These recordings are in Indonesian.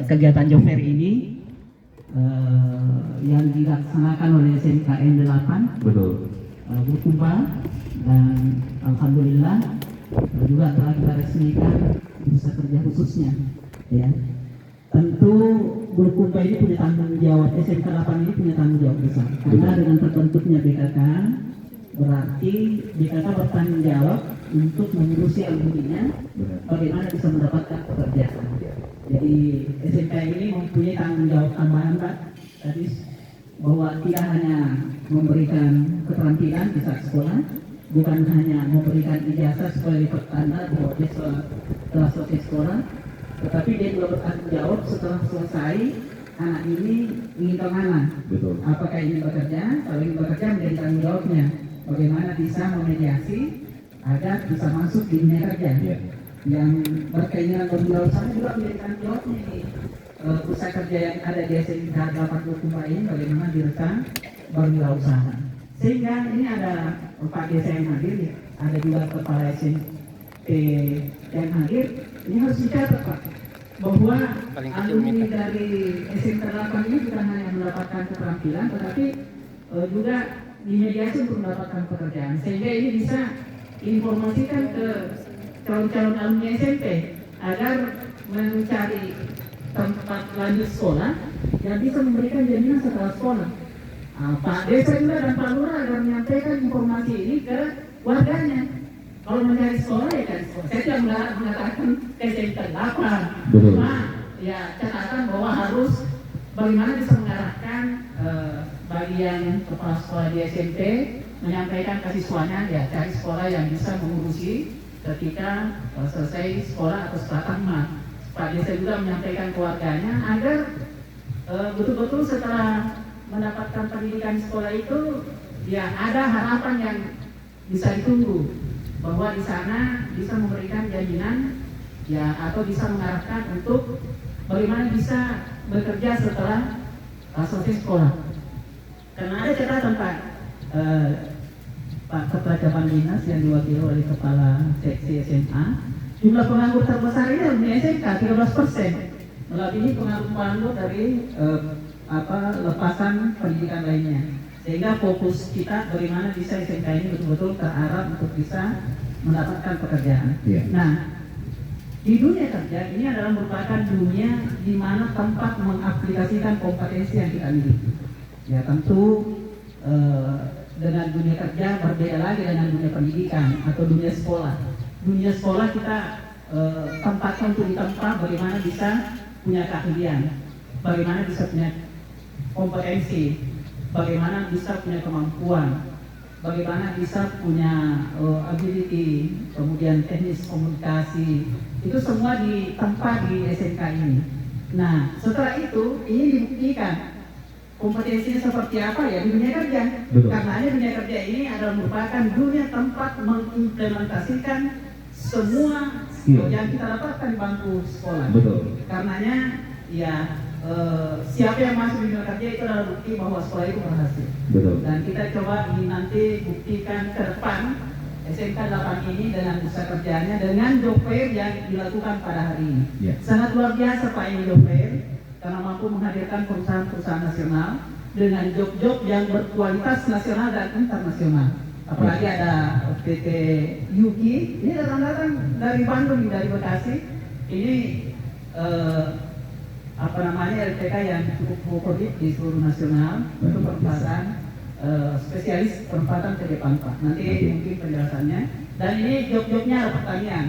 kegiatan job fair ini yang dilaksanakan oleh SMKN 8 Betul. Bulukumba, dan alhamdulillah juga telah kita resmikan Bursa Kerja khususnya. Ya, tentu Bulukumba ini punya tanggung jawab, SMK 8 ini punya tanggung jawab besar karena dengan terbentuknya BKK berarti BKK bertanggung jawab untuk mengurusi alumninya bagaimana bisa mendapatkan pekerjaan. Jadi SMK ini mempunyai tanggung jawab tambahan, Pak, tadi bahwa tidak hanya memberikan keterampilan di saat sekolah, bukan hanya memberikan ijazah sebagai pertanda bahwa dia telah selesai sekolah, tetapi dia juga bertanggung jawab setelah selesai anak ini ingin kemana. Betul. Apakah ingin bekerja? Kalau ingin bekerja menjadi tanggung jawabnya bagaimana bisa memediasi agar bisa masuk di dunia kerja. Yeah. Yang berkeinginan berwirausaha juga menjadi tanggung jawabnya ini. Usaha kerja yang ada di SMK 8 Bulukumba ini bagaimana direkam berwirausaha. Sehingga ini ada Pak Desa yang hadir, ada juga Kepala SMP yang hadir. Ini harus dicatat, Pak, bahwa alumni dari SMK 8 ini bukan hanya mendapatkan keterampilan, tetapi juga dimediasi untuk mendapatkan pekerjaan. Sehingga ini bisa informasikan ke calon-calon alumni SMP agar mencari tempat lanjut sekolah yang bisa memberikan jaminan setelah sekolah. Pak Desa juga dan Pak Lurah agar menyampaikan informasi ini ke warganya. Kalau mencari sekolah ya cari sekolah. Saya tidak mengatakan SMK 8. Cuma ya catatan bahwa harus bagaimana bisa mengarahkan bagian kepala sekolah di SMP menyampaikan ke siswanya ya cari sekolah yang bisa mengurusi ketika selesai sekolah atau setelah tamat. Pak Desa juga menyampaikan ke warganya agar betul-betul setelah mendapatkan pendidikan sekolah itu ya ada harapan yang bisa ditunggu bahwa di sana bisa memberikan jaminan ya atau bisa mengarahkan untuk bagaimana bisa bekerja setelah selesai sekolah. Karena ada catatan Pak Kepala Cabang Dinas yang diwakili oleh Kepala Seksi SMA, jumlah penganggur terbesar ini di SMK 13%, melebihi penganggur dari lepasan pendidikan lainnya. Sehingga fokus kita bagaimana bisa SMK ini betul-betul terarah untuk bisa mendapatkan pekerjaan. Yeah. Nah, di dunia kerja ini adalah merupakan dunia di mana tempat mengaplikasikan kompetensi yang kita miliki. Ya tentu dengan dunia kerja berbeda lagi dengan dunia pendidikan atau dunia sekolah. Dunia sekolah kita tempatnya untuk ditempa bagaimana bisa punya keahlian, bagaimana bisa punya kompetensi, bagaimana bisa punya kemampuan, bagaimana bisa punya ability, kemudian teknis komunikasi, itu semua ditempa di SMK ini. Nah, setelah itu ini dibuktikan kompetensinya seperti apa ya di dunia kerja. Betul. Karena dunia kerja ini adalah merupakan dunia tempat mengimplementasikan semua yang kita dapatkan di bangku sekolah. Betul. Karenanya ya siapa yang masuk di dunia kerja itu adalah bukti bahwa sekolah itu berhasil. Betul. Dan kita coba ini nanti buktikan ke depan SMK 8 ini dengan usaha kerjanya dengan job fair yang dilakukan pada hari ini. Yeah. Sangat luar biasa Pak ini job fair karena mampu menghadirkan perusahaan-perusahaan nasional dengan job-job yang berkualitas nasional dan internasional. Apalagi ada PT Yuki, ini datang-datang dari Bandung, dari Bekasi. Ini LPK yang cukup mumpuni di seluruh nasional untuk penempatan spesialis penempatan ke depan, Pak. Nanti mungkin penjelasannya. Dan ini job-jobnya ada pertanyaan.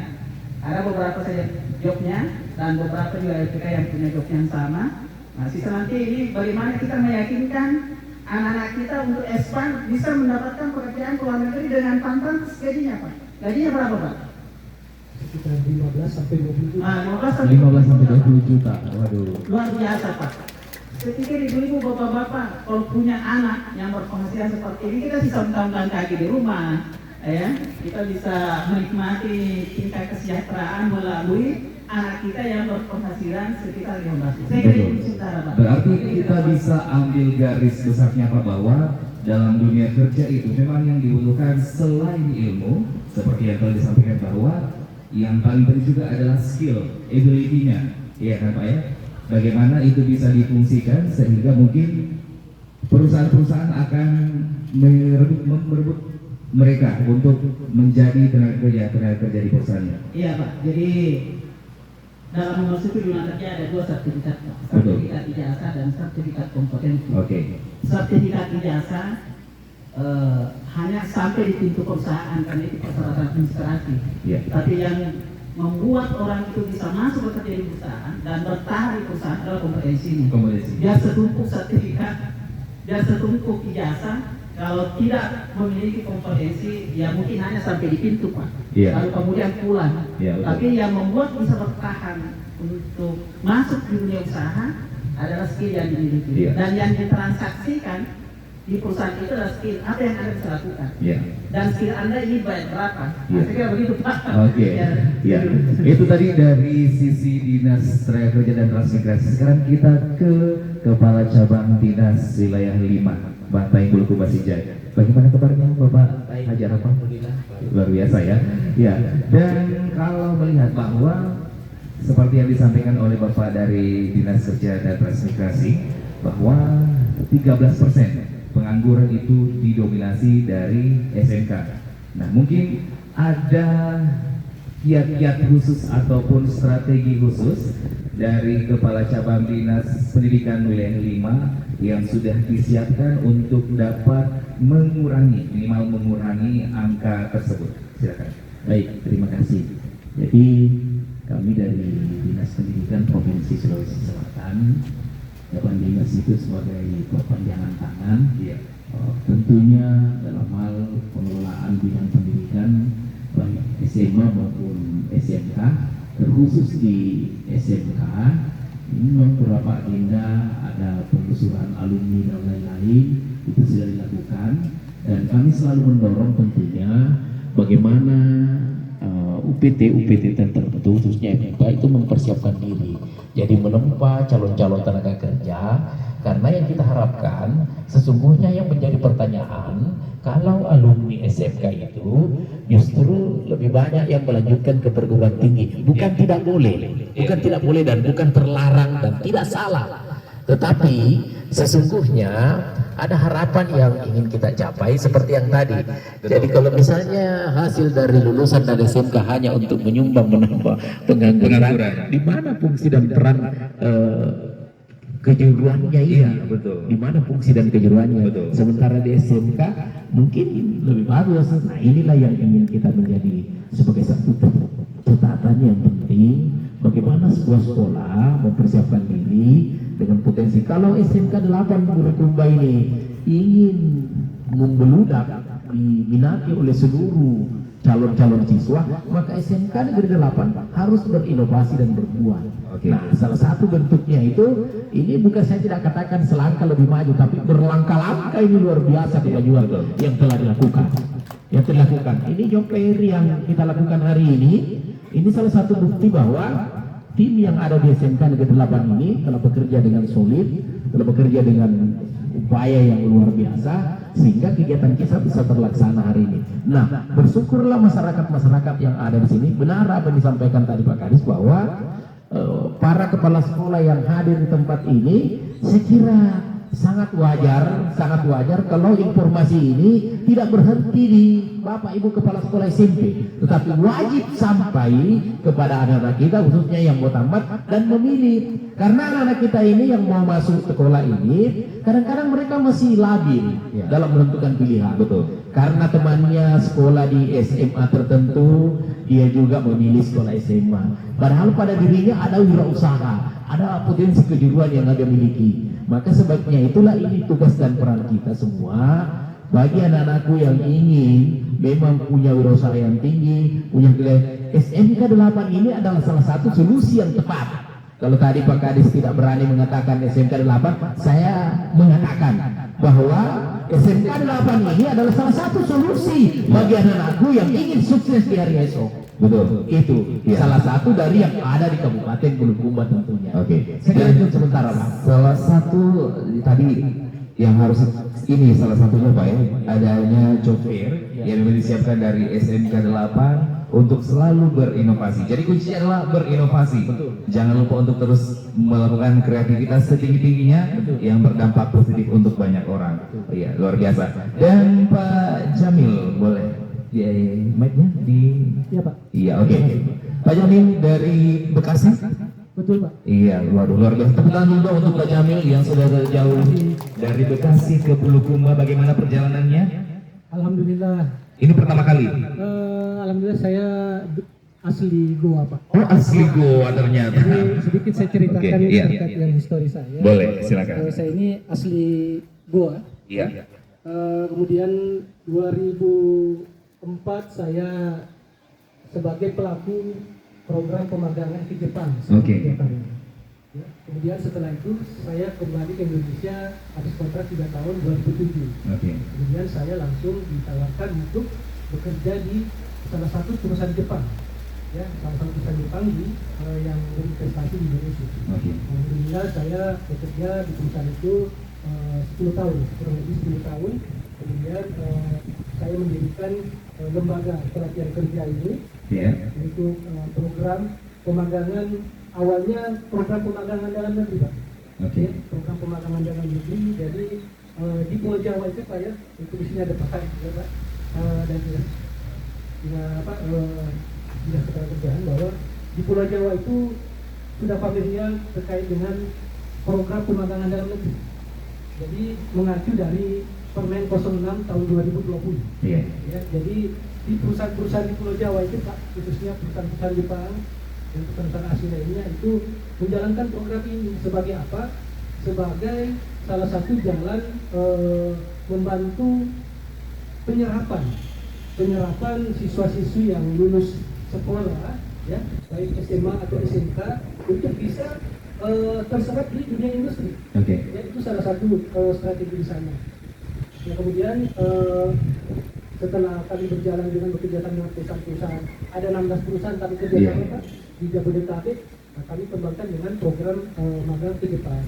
Ada beberapa saja jobnya dan beberapa juga LPK yang punya job yang sama. Nah, sisa nanti ini bagaimana kita meyakinkan anak-anak kita untuk expand bisa mendapatkan pekerjaan ke luar negeri dengan tantangan gajinya, Pak. Gajinya berapa, Pak? Sekitar 15 sampai 20 juta. 15 sampai 20 juta. Waduh. Luar biasa, Pak. Saya pikir ibu-ibu, bapak-bapak kalau punya anak yang berpenghasilan seperti ini, kita bisa mentang-mentang kaki di rumah, ya. Kita bisa menikmati tingkat kesejahteraan melalui anak kita yang berpenghasilan sekitar 15 juta. Saya kira itu sementara, Pak. Berarti kita bisa ambil garis besarnya Pak bahwa dalam dunia kerja itu memang yang dibutuhkan selain ilmu, seperti yang telah disampaikan bahwa yang paling penting juga adalah skill, ability-nya, iya kan Pak ya? bagaimana itu bisa difungsikan sehingga mungkin perusahaan-perusahaan akan merebut mereka untuk menjadi tenaga kerja di perusahaannya. Iya Pak, jadi dalam mengurus itu dunia kerja ada 2 sertifikat, sertifikat ijazah dan sertifikat kompetensi. Oke. Sertifikat ijazah hanya sampai di pintu perusahaan karena itu persyaratan administrasi. Iya. Tapi yang membuat orang itu bisa masuk bekerja di perusahaan dan bertahan di perusahaan adalah kompetensinya. Kompetensi. Dia setumpuk sertifikat, dia setumpuk ijazah. Kalau tidak memiliki kompetensi, ya mungkin hanya sampai di pintu Pak. Iya. Lalu kemudian pulang. Iya, betul. Tapi yang membuat bisa bertahan untuk masuk di dunia usaha adalah skill yang dimiliki. Iya. Dan yang ditransaksikan di perusahaan itu adalah skill apa yang Anda bisa lakukan. Iya. Dan skill Anda ini bayar berapa? Iya. Saya kira begitu Pak. Oke, ya. Itu tadi dari sisi Dinas Tenaga Kerja dan Transmigrasi. Sekarang kita ke Kepala Cabang Dinas Wilayah 5, Bang Taibul Kubasijai. Bagaimana kabarnya Bapak Haji Arafah? Luar biasa ya. Ya. Dan kalau melihat bahwa seperti yang disampaikan oleh Bapak dari Dinas Kerja dan Transmigrasi bahwa 13% pengangguran itu didominasi dari SMK. Nah, mungkin ada kiat-kiat khusus ataupun strategi khusus dari Kepala Cabang Dinas Pendidikan Wilayah 5 yang sudah disiapkan untuk dapat minimal mengurangi angka tersebut. Silakan. Baik, terima kasih. Jadi kami dari Dinas Pendidikan Provinsi Sulawesi Selatan, Dewan Dinas itu sebagai perpanjangan tangan, Iya. tentunya dalam hal pengelolaan bidang pendidikan baik SMA maupun SMK, terkhusus di SMK ini memang beberapa agenda, ada penelusuran alumni dan lain-lain itu sudah dilakukan, dan kami selalu mendorong tentunya bagaimana UPT tertentu khususnya MK itu mempersiapkan diri jadi menempa calon-calon tenaga kerja, karena yang kita harapkan sesungguhnya yang menjadi pertanyaan kalau alumni SMK itu justru lebih banyak yang melanjutkan ke perguruan tinggi. Bukan tidak boleh dan bukan terlarang dan tidak salah, tetapi sesungguhnya ada harapan yang ingin kita capai seperti yang tadi. Jadi kalau misalnya hasil dari lulusan dari SMK hanya untuk menyumbang menambah pengangguran, di mana fungsi dan peran kejuruannya ini? Iya, betul. Di mana fungsi dan kejuruannya? Betul. Sementara di SMK mungkin lebih bagus. Nah, inilah yang ingin kita menjadi sebagai satu catatan yang penting. Bagaimana sebuah sekolah mempersiapkan diri dengan potensi. Kalau SMK 8 Bulukumba ini ingin membeludak diminati oleh seluruh calon-calon siswa, maka SMK Negeri 8 harus berinovasi dan berbuat. Oke. Nah, salah satu bentuknya itu, ini bukan saya tidak katakan selangkah lebih maju, tapi berlangkah-langkah ini luar biasa kemajuan yang telah dilakukan. Ini job fair yang kita lakukan hari ini salah satu bukti bahwa tim yang ada di SMK Negeri 8 ini telah bekerja dengan solid, telah bekerja dengan upaya yang luar biasa, sehingga kegiatan kita bisa terlaksana hari ini. Nah, bersyukurlah masyarakat yang ada di sini. Benar apa yang disampaikan tadi Pak Kadis bahwa para kepala sekolah yang hadir di tempat ini, saya kira sangat wajar kalau informasi ini tidak berhenti di Bapak Ibu Kepala Sekolah SMP, tetapi wajib sampai kepada anak-anak kita khususnya yang mau tamat dan memilih, karena anak-anak kita ini yang mau masuk sekolah ini kadang-kadang mereka masih labil dalam menentukan pilihan. Betul. Karena temannya sekolah di SMA tertentu, dia juga memilih sekolah SMA, padahal pada dirinya ada wirausaha, ada potensi kejuruan yang dia miliki. Maka sebaiknya itulah ini tugas dan peran kita semua bagi anak-anakku yang ingin memang punya wirausaha yang tinggi, punya SMK 8 ini adalah salah satu solusi yang tepat. Kalau tadi Pak Kadis tidak berani mengatakan SMK 8, saya mengatakan bahwa SMK 8 ini adalah salah satu solusi bagi anak-anakku yang ingin sukses di hari esok. Betul. Itu salah satu dari yang ada di Kabupaten Bulukumba tentunya. Oke. Saya lanjut sementara Pak. Salah satu tadi yang harus ini salah satunya Pak ya, adanya job fair yang memang disiapkan dari SMK 8 untuk selalu berinovasi. Jadi kuncinya adalah berinovasi. Jangan lupa untuk terus melakukan kreativitas setinggi-tingginya yang berdampak positif untuk banyak orang. Iya, luar biasa. Dan Pak Jamil, boleh mic-nya di... Iya Pak. Iya, oke. Pak Jamil dari Bekasi? Betul Pak. Iya, waduh, luar biasa. Tepuk tangan dulu dong untuk Pak Jamil yang sudah jauh dari Bekasi ke Bulukumba. Bagaimana perjalanannya? Alhamdulillah. Ini pertama kali? Alhamdulillah saya asli Goa Pak. Oh, asli Goa ternyata. Jadi sedikit saya ceritakan Oke, iya. terkait dengan histori saya. Boleh, silakan. Saya ini asli Goa. Iya. Kemudian 2004 saya sebagai pelaku program pemagangan ke Jepang. Oke. Ya, kemudian setelah itu saya kembali ke Indonesia habis kontrak 3 tahun 2007. Oke. Kemudian saya langsung ditawarkan untuk bekerja di salah satu perusahaan Jepang, ya, salah satu perusahaan Jepang yang berinvestasi di Indonesia. Oke. Alhamdulillah saya bekerja di perusahaan itu 10 tahun, kurang lebih 10 tahun. Kemudian saya mendirikan lembaga pelatihan kerja ini, Iya. yaitu program pemagangan, awalnya program pemagangan dalam negeri Pak. Oke. Ya, program pemagangan dalam negeri. Jadi di Pulau Jawa itu Pak ya, itu di sini ada Pak juga Pak, dan juga dinas ketenagakerjaan bahwa di Pulau Jawa itu sudah familiar terkait dengan program pemagangan dalam negeri. Jadi mengacu dari Permen 06 tahun 2020. Iya. Ya, jadi di perusahaan-perusahaan di Pulau Jawa itu Pak, khususnya perusahaan-perusahaan Jepang dan perusahaan asing lainnya itu menjalankan program ini sebagai apa? Sebagai salah satu jalan membantu penyerapan siswa-siswi yang lulus sekolah, ya, baik SMA atau SMK untuk bisa terserap di dunia industri. Oke. Ya, itu salah satu strategi di sana. Ya, kemudian setelah kami berjalan dengan bekerja sama dengan perusahaan-perusahaan, ada 16 perusahaan kami kerja sama Pak di Jabodetabek. Nah, kami kembangkan dengan program magang ke Jepang.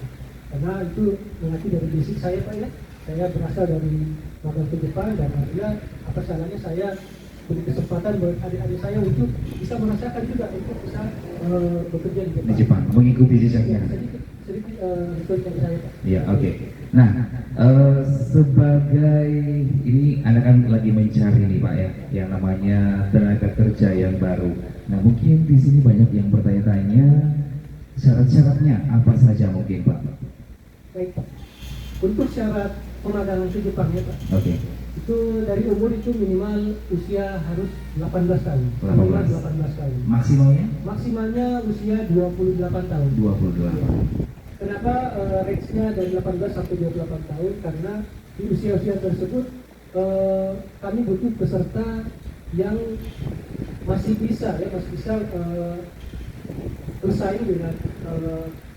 Karena itu mengacu dari basic saya Pak ya. Saya berasal dari magang ke Jepang dan akhirnya apa salahnya saya beri kesempatan buat adik-adik saya untuk bisa merasakan juga untuk bisa bekerja di Jepang. Di Jepang, mengikuti jejaknya. Sedikit histori dari saya Pak. Iya, oke. Nah, sebagai ini Anda kan lagi mencari nih Pak ya, yang namanya tenaga kerja yang baru. Nah, mungkin di sini banyak yang bertanya-tanya syarat-syaratnya apa saja mungkin Pak? Baik Pak. Untuk syarat pemagangan ke Jepang ya Pak. Oke. Itu dari umur itu minimal usia harus 18 tahun. 18. Minimal 18 tahun. Maksimalnya? Maksimalnya usia 28 tahun. 28. Kenapa range-nya dari 18 sampai 28 tahun? Karena di usia-usia tersebut kami butuh peserta yang masih bisa bersaing dengan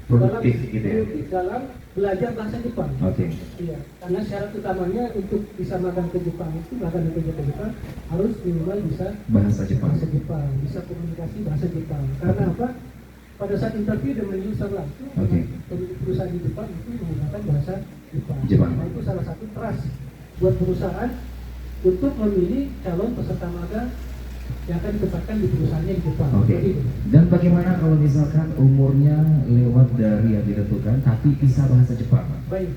Produktif gitu ya? dalam belajar bahasa Jepang. Oke. Iya, karena syarat utamanya untuk bisa magang ke Jepang itu magang kerja ke Jepang harus minimal bisa Bahasa Jepang. bisa komunikasi bahasa Jepang. Karena apa? Pada saat interview dan user langsung, Oke. perusahaan di Jepang itu menggunakan bahasa Jepang. Jepang. Nah, itu salah satu trust buat perusahaan untuk memilih calon peserta magang yang akan ditempatkan di perusahaannya di Jepang. Oke. Seperti itu. Dan bagaimana kalau misalkan umurnya lewat dari yang ditentukan tapi bisa bahasa Jepang? Baik.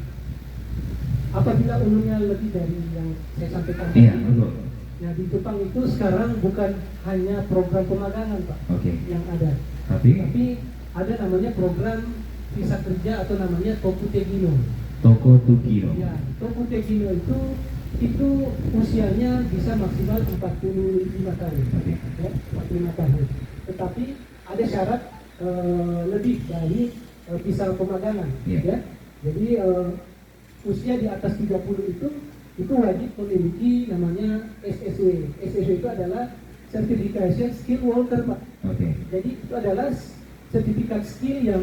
Apabila umurnya lebih dari yang saya sampaikan Iya, tadi, betul. ya di Jepang itu sekarang bukan hanya program pemagangan Pak Oke. yang ada, Tapi tapi ada namanya program visa kerja atau namanya Tokutegino. Toko Tukino. Ya, Tokutegino itu usianya bisa maksimal 45 tahun. Oke. Ya, 45 tahun. Tetapi ada syarat lebih dari visa pemagangan. Iya. Ya. Jadi usia di atas 30 itu wajib memiliki namanya SSW. SSW itu adalah Certification Skill Worker Pak. Oke. Jadi itu adalah sertifikat skill yang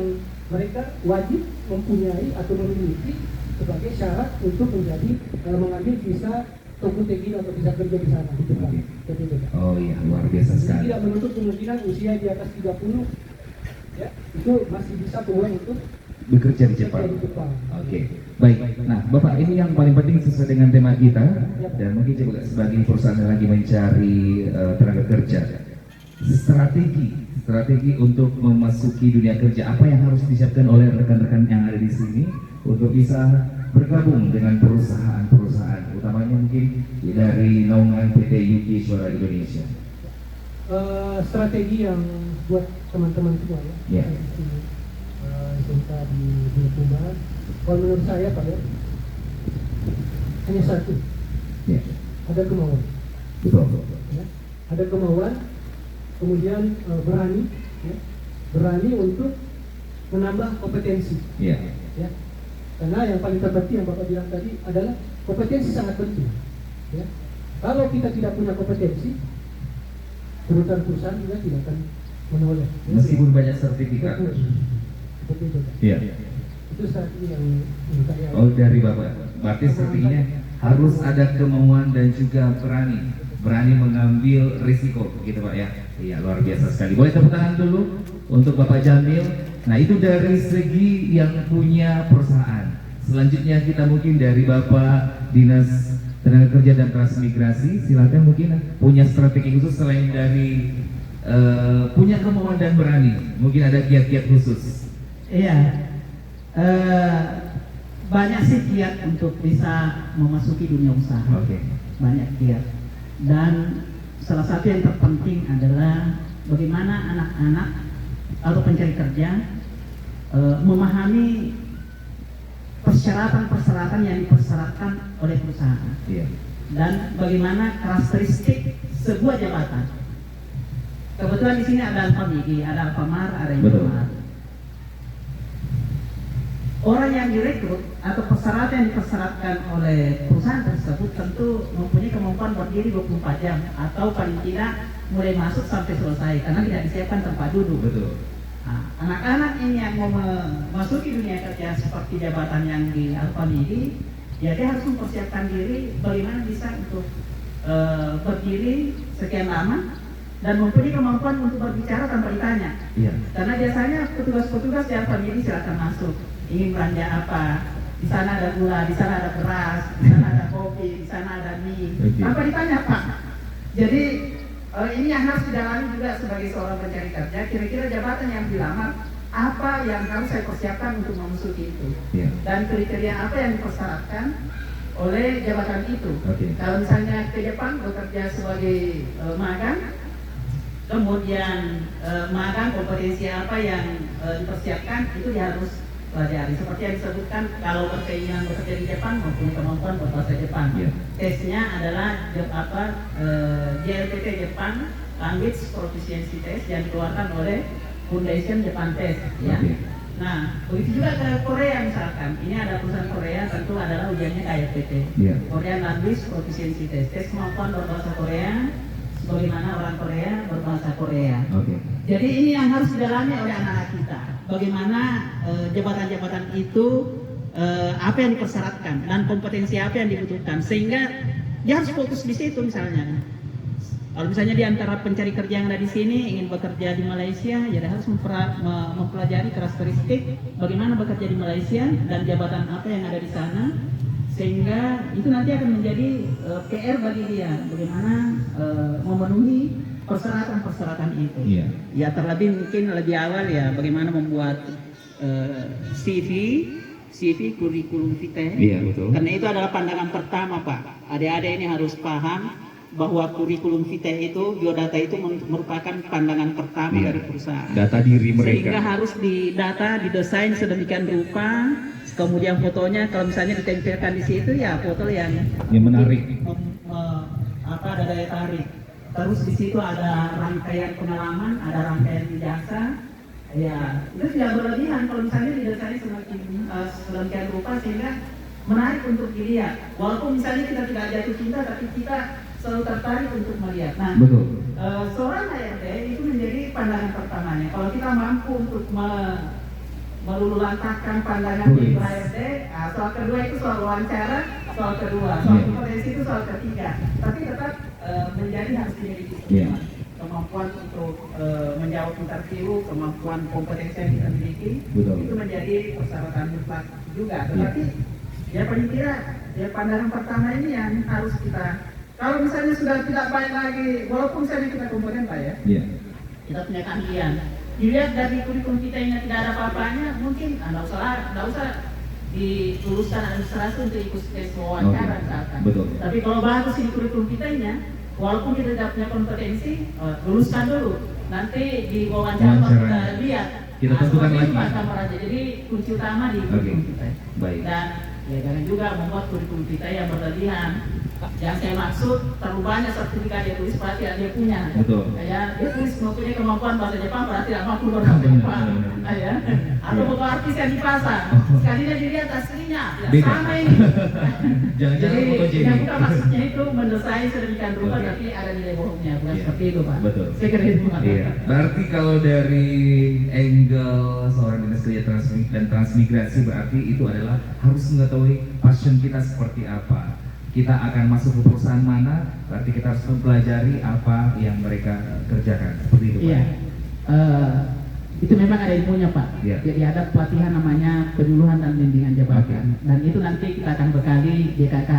mereka wajib mempunyai atau memiliki sebagai syarat untuk mengambil visa Tokutegino atau visa kerja di sana di Jepang. Oke. Seperti itu, Pak. Oh iya, luar biasa Jadi sekali. tidak menutup kemungkinan usia di atas 30 ya, itu masih bisa peluang untuk Bekerja di Jepang. bekerja di Jepang. Oke, baik. Nah, Bapak, ini yang paling penting sesuai dengan tema kita dan mungkin juga sebagai perusahaan yang lagi mencari tenaga kerja. strategi untuk memasuki dunia kerja, apa yang harus disiapkan oleh rekan-rekan yang ada di sini untuk bisa bergabung dengan perusahaan-perusahaan, utamanya mungkin dari naungan PT Yuki Suara Indonesia. Strategi yang buat teman-teman semua ya, Ya. SMK di Bulukumba, kalau menurut saya Pak ya, hanya satu, Ya, ada kemauan. betul. Ya. Ada kemauan, kemudian berani, ya. Berani untuk menambah kompetensi. Ya, Ya. Karena yang paling terpenting yang Bapak bilang tadi adalah kompetensi sangat penting. Ya. Kalau kita tidak punya kompetensi, perusahaan-perusahaan juga tidak akan menoleh. Ya. meskipun banyak sertifikat. Seperti itu. Ya. Itu strategi yang menurut saya. Oh, dari Bapak. Berarti sepertinya harus ada kemauan dan juga berani mengambil risiko, gitu Pak ya. Iya, luar biasa sekali. Boleh tepuk tangan dulu untuk Bapak Jamil. Nah, itu dari segi yang punya perusahaan. Selanjutnya kita mungkin dari Bapak Dinas Tenaga Kerja dan Transmigrasi, silakan mungkin punya strategi khusus selain dari punya kemauan dan berani. Mungkin ada kiat-kiat khusus. Iya, banyak sih kiat untuk bisa memasuki dunia usaha. Oke. Banyak kiat. Dan salah satu yang terpenting adalah bagaimana anak-anak atau pencari kerja memahami persyaratan-persyaratan yang dipersyaratkan oleh perusahaan. Iya. Dan bagaimana karakteristik sebuah jabatan. Kebetulan di sini ada Alfamidi, ada Alfamart, ada Betul. Indomaret. Orang yang direkrut atau persyaratan yang dipersyaratkan oleh perusahaan tersebut tentu mempunyai kemampuan berdiri 24 jam atau paling tidak mulai masuk sampai selesai karena tidak disiapkan tempat duduk. Betul. Nah, anak-anak ini yang mau memasuki dunia kerja seperti jabatan yang di Alfamidi, ya dia harus mempersiapkan diri bagaimana bisa untuk berdiri sekian lama dan mempunyai kemampuan untuk berbicara tanpa ditanya. Iya. Karena biasanya petugas-petugas di Alfamidi silakan masuk. Ingin belanja apa? Di sana ada gula, di sana ada beras, di sana ada kopi, di sana ada mie. Oke. Tanpa ditanya Pak. Jadi ini yang harus didalami juga sebagai seorang pencari kerja. Kira-kira jabatan yang dilamar apa yang harus saya persiapkan untuk memasuki itu? Iya. Dan kriteria apa yang dipersyaratkan oleh jabatan itu? Oke. Kalau misalnya ke Jepang bekerja sebagai magang, kemudian magang kompetensi apa yang dipersiapkan itu dia harus pelajari. Seperti yang disebutkan kalau berkeinginan bekerja di Jepang mempunyai kemampuan berbahasa Jepang. Yeah. Tesnya adalah JLPT Jepang Language Proficiency Test yang dikeluarkan oleh Foundation Japan Test. Ya. Okay. Nah, begitu juga ke Korea misalkan. Ini ada perusahaan Korea tentu adalah ujiannya KLPT. Yeah. Korean Language Proficiency Test. Tes kemampuan berbahasa Korea sebagaimana orang Korea berbahasa Korea. Oke. Jadi ini yang harus didalami oleh anak-anak kita. Bagaimana jabatan-jabatan itu apa yang dipersyaratkan dan kompetensi apa yang dibutuhkan sehingga dia harus fokus di situ misalnya. Kalau misalnya di antara pencari kerja yang ada di sini ingin bekerja di Malaysia, ya dia harus mempelajari karakteristik bagaimana bekerja di Malaysia dan jabatan apa yang ada di sana sehingga itu nanti akan menjadi PR bagi dia bagaimana memenuhi persyaratan-persyaratan itu. Iya. Ya terlebih mungkin lebih awal ya bagaimana membuat CV kurikulum vitae. Iya, betul. Karena itu adalah pandangan pertama Pak. Adik-adik ini harus paham bahwa kurikulum vitae itu biodata itu merupakan pandangan pertama Iya. dari perusahaan. Data diri mereka. Sehingga harus didata, didesain sedemikian rupa. Kemudian fotonya kalau misalnya ditempelkan di situ ya foto yang menarik. Ada daya tarik. Terus di situ ada rangkaian pengalaman, ada rangkaian ijazah. Ya, itu tidak berlebihan kalau misalnya didesain sedemikian rupa sehingga menarik untuk dilihat. Walaupun misalnya kita tidak jatuh cinta, tapi kita selalu tertarik untuk melihat. Nah, Betul. seorang HRD itu menjadi pandangan pertamanya. Kalau kita mampu untuk meluluhlantahkan pandangan di HRD, soal kedua itu soal wawancara, soal kedua, soal kompetensi itu soal ketiga. Tapi tetap menjadi harus dimiliki semua. Kemampuan untuk menjawab interview, kemampuan kompetensi yang kita miliki, Betul. itu menjadi persyaratan mutlak juga. Tetapi ya paling tidak ya pandangan pertama ini yang harus kita. Kalau misalnya sudah tidak baik lagi, walaupun misalnya kita kompeten Pak ya, Iya. kita punya keahlian. Dilihat dari kurikulum kita yang tidak ada apa-apanya, mungkin nggak usah diluluskan administrasi untuk ikut tes wawancara misalkan. Betul. Tapi kalau bagus ini kurikulum kitanya, walaupun kita tidak punya kompetensi, luluskan dulu. Nanti di wawancara kita lihat. Kita tentukan lagi. Jadi kunci utama di kurikulum kita. Baik. Dan ya jangan juga membuat kurikulum kita yang berlebihan. Yang saya maksud terlalu banyak sertifikat dia tulis berarti dia punya. Betul. Ya, dia tulis mempunyai kemampuan bahasa Jepang berarti tidak mampu berbahasa Jepang. Ya. Atau buku artis yang dipasang. Sekalinya dilihat aslinya, tidak sama ini. Jangan-jangan foto Jadi yang bukan maksudnya itu mendesain sedemikian rupa tapi ada nilai bohongnya, bukan seperti itu Pak. Betul. Saya kira itu Pak. Iya. Berarti kalau dari angle seorang dinas kerja dan transmigrasi berarti itu adalah harus mengetahui passion kita seperti apa. Kita akan masuk ke perusahaan mana, berarti kita harus mempelajari apa yang mereka kerjakan. Seperti itu Pak. Iya. Itu memang ada ilmunya Pak. Iya. Jadi ada pelatihan namanya penyuluhan dan bimbingan jabatan. Dan itu nanti kita akan bekali BKK.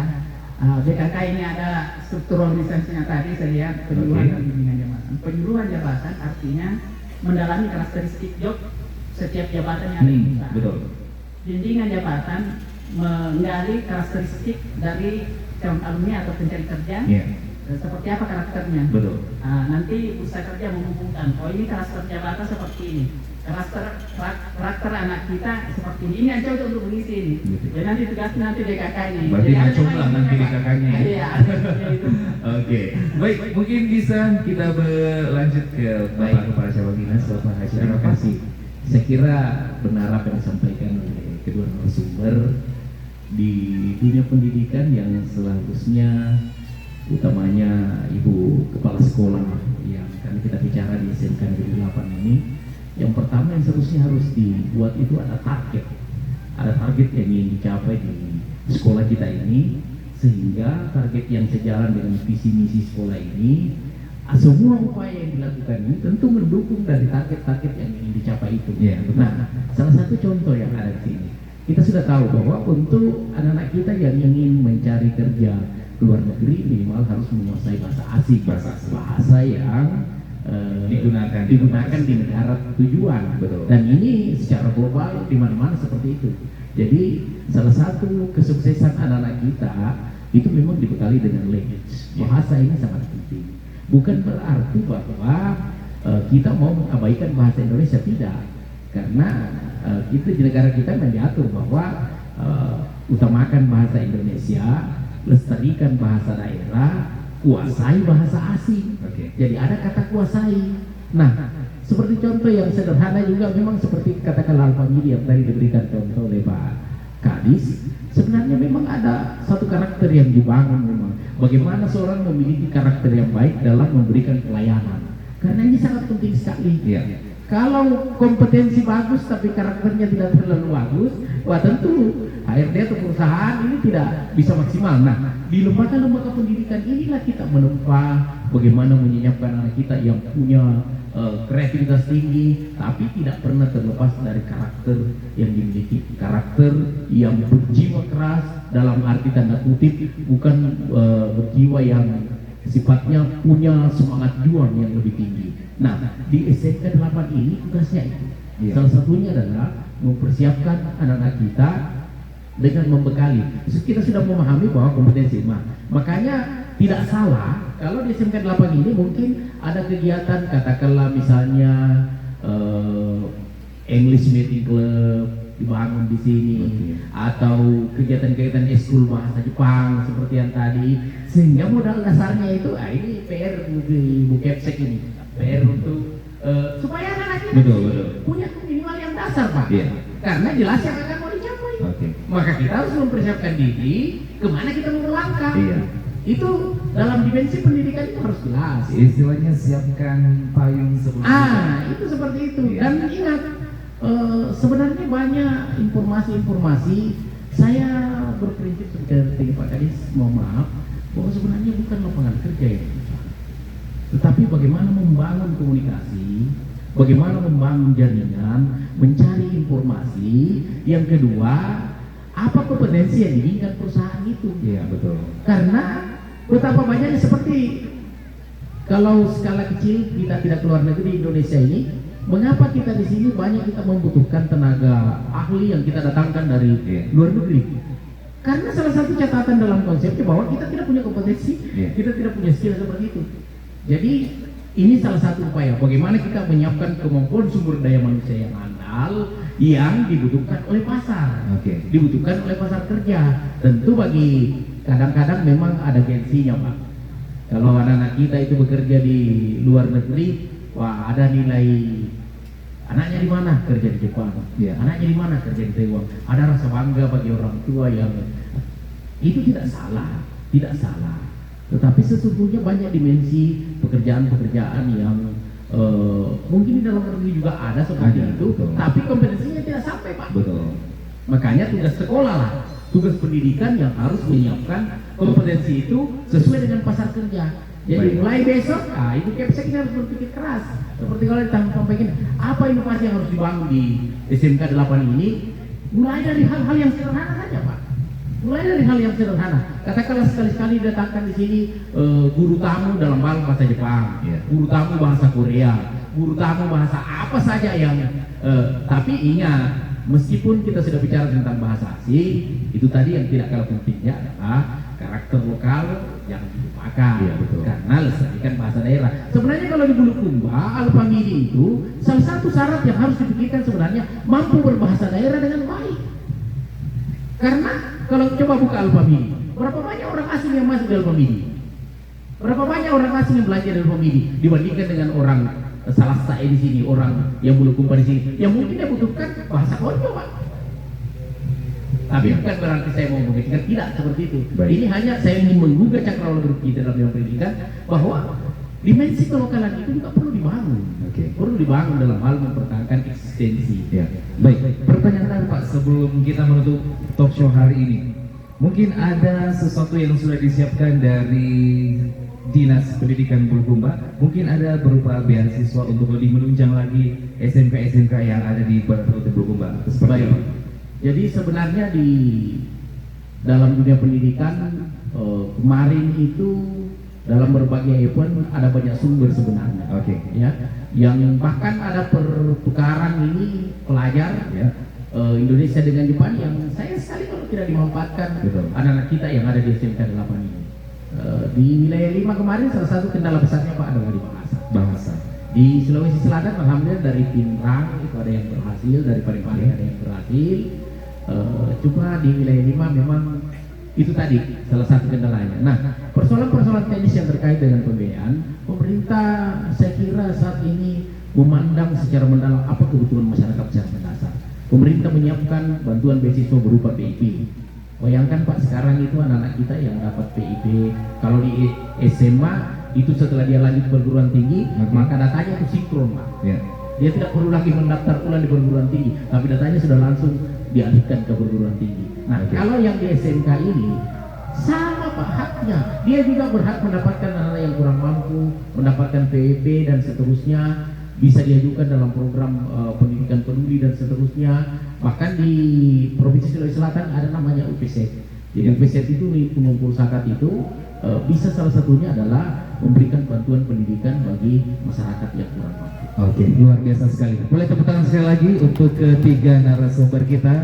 BKK ini ada struktur organisasinya tadi saya lihat penyuluhan dan bimbingan jabatan. Penyuluhan jabatan artinya mendalami karakteristik job setiap jabatan yang ada di perusahaan. Betul. Bimbingan jabatan menggali karakteristik dari calon alumni atau pencari kerja. Iya. Seperti apa karakternya? Betul. Nanti usaha kerja menghubungkan, oh ini karakter jabatan seperti ini, karakter anak kita seperti ini yang cocok untuk mengisi ini. Gitu. Ya nanti tugasnya nanti DKK ini. Berarti Jadi ada macam lah namanya nanti DKK. DKK-nya. Iya, ada itu. Oke, baik, mungkin bisa kita berlanjut ke Bapak Kepala Cabang Dinas, Bapak Haji. Terima kasih. Saya kira benar apa yang disampaikan oleh kedua narasumber di dunia pendidikan yang seharusnya utamanya Ibu Kepala Sekolah yang kan kita bicara di SMK Negeri 8 ini, yang pertama yang seharusnya harus dibuat itu ada target yang ingin dicapai di sekolah kita ini, sehingga target yang sejalan dengan visi misi sekolah ini, semua upaya yang dilakukan ini tentu mendukung dari target-target yang ingin dicapai itu. Iya, betul. Nah, salah satu contoh yang ada di sini, kita sudah tahu bahwa untuk anak-anak kita yang ingin mencari kerja luar negeri minimal harus menguasai bahasa asing, bahasa yang digunakan di negara tujuan. Betul. Dan ini secara global di mana-mana seperti itu. Jadi salah satu kesuksesan anak-anak kita itu memang dibekali dengan language. Bahasa ini sangat penting. Bukan berarti bahwa kita mau mengabaikan bahasa Indonesia, tidak. Karena kita di negara kita mengatur bahwa utamakan bahasa Indonesia, lestarikan bahasa daerah, kuasai bahasa asing. Jadi ada kata kuasai. Nah, seperti contoh yang sederhana juga memang seperti katakanlah Alfamidi yang tadi diberikan contoh oleh Pak Kadis. Sebenarnya memang ada satu karakter yang dibangun memang. Bagaimana seorang memiliki karakter yang baik dalam memberikan pelayanan. Karena ini sangat penting sekali. Iya. Kalau kompetensi bagus tapi karakternya tidak terlalu bagus, wah tentu HRD atau perusahaan ini tidak bisa maksimal. Nah, di lembaga-lembaga pendidikan inilah kita menempa bagaimana menyiapkan anak kita yang punya kreativitas tinggi, tapi tidak pernah terlepas dari karakter yang dimiliki, karakter yang berjiwa keras dalam arti tanda kutip, bukan berjiwa yang sifatnya punya semangat juang yang lebih tinggi. Nah, di SMK 8 ini tugasnya itu. Salah satunya adalah mempersiapkan anak-anak kita dengan membekali. Kita sudah memahami bahwa kompetensi makanya tidak salah kalau di SMK 8 ini mungkin ada kegiatan katakanlah misalnya English Meeting Club dibangun di sini, atau kegiatan-kegiatan eskul bahasa Jepang seperti yang tadi, sehingga modal dasarnya itu ini PR di Bu Kepsek ini, PR untuk supaya anak-anak kita punya minimal yang dasar Pak. Karena jelas yang akan mau dicapai. Maka kita harus mempersiapkan diri kemana kita mau melangkah. Itu dalam dimensi pendidikan itu harus jelas. Istilahnya siapkan payung sebelum itu seperti itu. Dan ingat, sebenarnya banyak informasi-informasi. Saya berprinsip seperti Pak Kadis, mohon maaf, bahwa sebenarnya bukan lapangan kerja yang susah, tetapi bagaimana membangun komunikasi, bagaimana membangun jaringan, mencari informasi. Yang kedua, apa kompetensi yang diinginkan perusahaan itu. Iya, betul. Karena betapa banyaknya seperti Kalau skala kecil kita tidak keluar negeri di Indonesia ini, mengapa kita di sini banyak kita membutuhkan tenaga ahli yang kita datangkan dari luar negeri? Karena salah satu catatan dalam konsepnya bahwa kita tidak punya kompetensi, kita tidak punya skill seperti itu. Jadi ini salah satu upaya bagaimana kita menyiapkan kemampuan sumber daya manusia yang andal yang dibutuhkan oleh pasar, dibutuhkan oleh pasar kerja. Tentu bagi kadang-kadang memang ada gengsinya, Pak. Kalau anak-anak kita itu bekerja di luar negeri, wah ada nilai anaknya di mana kerja di Jepang, anaknya di mana kerja di Taiwan. Ada rasa bangga bagi orang tua yang itu tidak salah, tidak salah. Tetapi sesungguhnya banyak dimensi pekerjaan-pekerjaan yang mungkin di dalam negeri juga ada seperti itu, tapi kompetensinya tidak sampai, Pak. Betul. Makanya tugas sekolah lah, tugas pendidikan yang harus menyiapkan kompetensi itu sesuai dengan pasar kerja. Jadi mulai besok, itu Kepsek kita harus berpikir keras. Seperti kalau disampaikan, apa inovasi yang harus dibangun di SMK 8 ini? Mulai dari hal-hal yang sederhana saja, Pak. Mulai dari hal yang sederhana. Katakanlah sekali-sekali datangkan di sini guru tamu dalam bahasa Jepang, guru tamu bahasa Korea, guru tamu bahasa apa saja yang. Tapi ingat, meskipun kita sudah bicara tentang bahasa asing, itu tadi yang tidak kalah pentingnya adalah karakter lokal yang dilupakan, karena lestarikan bahasa daerah. Sebenarnya kalau di Bulukumba, Alpamidi itu salah satu syarat yang harus dipikirkan sebenarnya mampu berbahasa daerah dengan baik. Karena kalau coba buka Alpamidi, berapa banyak orang asing yang masuk di Alpamidi? Berapa banyak orang asing yang belajar di Alpamidi dibandingkan dengan orang Salasa di sini, orang yang Bulukumba di sini, yang mungkin dia butuhkan bahasa Konjo, Pak. Tapi bukan berarti saya mau membuktikan, tidak seperti itu. Ini hanya saya ingin menggugah cakrawala grup kita dalam bidang pendidikan bahwa dimensi kelokalan itu juga perlu dibangun. Perlu dibangun dalam hal mempertahankan eksistensi. Baik, pertanyaan terakhir, Pak, sebelum kita menutup talk show hari ini. Mungkin ada sesuatu yang sudah disiapkan dari Dinas Pendidikan Bulukumba, mungkin ada berupa beasiswa untuk lebih menunjang lagi SMK-SMK yang ada di Provinsi Bulukumba. Baik. Jadi sebenarnya di dalam dunia pendidikan kemarin itu dalam berbagai event ada banyak sumber sebenarnya. Ya, yang bahkan ada pertukaran ini pelajar Indonesia dengan Jepang yang sayang sekali kalau tidak dimanfaatkan anak-anak kita yang ada di SMK 8 ini. Di wilayah 5 kemarin salah satu kendala besarnya, Pak, adalah di bahasa. Di Sulawesi Selatan alhamdulillah dari Pinrang itu ada yang berhasil, dari Parepare ada yang berhasil. Cuma di wilayah 5 memang itu tadi salah satu kendalanya. Nah, persoalan-persoalan teknis yang terkait dengan pembiayaan, pemerintah saya kira saat ini memandang secara mendalam apa kebutuhan masyarakat secara mendasar. Pemerintah menyiapkan bantuan beasiswa berupa PIP. Bayangkan, Pak, sekarang itu anak-anak kita yang dapat PIP, kalau di SMA itu setelah dia lanjut perguruan tinggi, maka datanya itu sinkron, Pak. Dia tidak perlu lagi mendaftar ulang di perguruan tinggi, tapi datanya sudah langsung dialihkan ke perguruan tinggi. Nah, kalau yang di SMK ini sama, Pak, haknya. Dia juga berhak mendapatkan anak-anak yang kurang mampu, mendapatkan PIP dan seterusnya, bisa diajukan dalam program pendidikan peduli dan seterusnya. Bahkan di Provinsi Sulawesi Selatan ada namanya UPSET. Jadi UPSET itu pengumpul zakat itu bisa salah satunya adalah memberikan bantuan pendidikan bagi masyarakat yang kurang mampu. Luar biasa sekali. Boleh tepuk tangan sekali lagi untuk ketiga narasumber kita.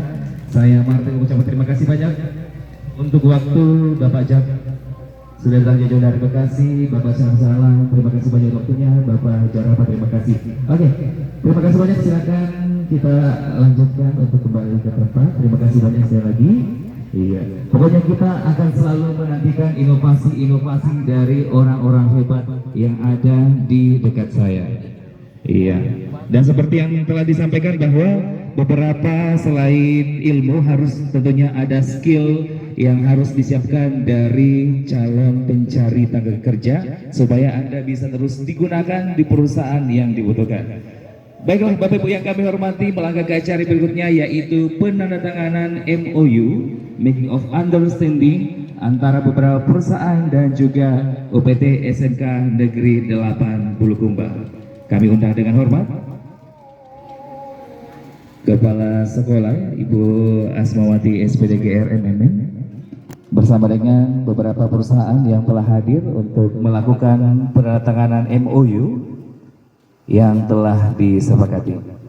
Saya Martin mengucapkan terima kasih banyak untuk waktu Bapak Jab sudah datang jauh dari Bekasi, Bapak Syamsalam, terima kasih banyak waktunya, Bapak Jarapa, terima kasih. Terima kasih banyak, silakan kita lanjutkan untuk kembali ke tempat. Terima kasih banyak sekali lagi. Pokoknya kita akan selalu menantikan inovasi-inovasi dari orang-orang hebat yang ada di dekat saya. Dan seperti yang telah disampaikan bahwa beberapa selain ilmu harus tentunya ada skill yang harus disiapkan dari calon pencari tenaga kerja supaya Anda bisa terus digunakan di perusahaan yang dibutuhkan. Baiklah Bapak Ibu yang kami hormati, melangkah ke acara berikutnya yaitu penandatanganan MOU Making of Understanding antara beberapa perusahaan dan juga UPT SMK Negeri 8 Bulukumba. Kami undang dengan hormat Kepala Sekolah Ibu Asmawati SPDGR MMN. bersama dengan beberapa perusahaan yang telah hadir untuk melakukan penandatanganan MOU yang telah disepakati.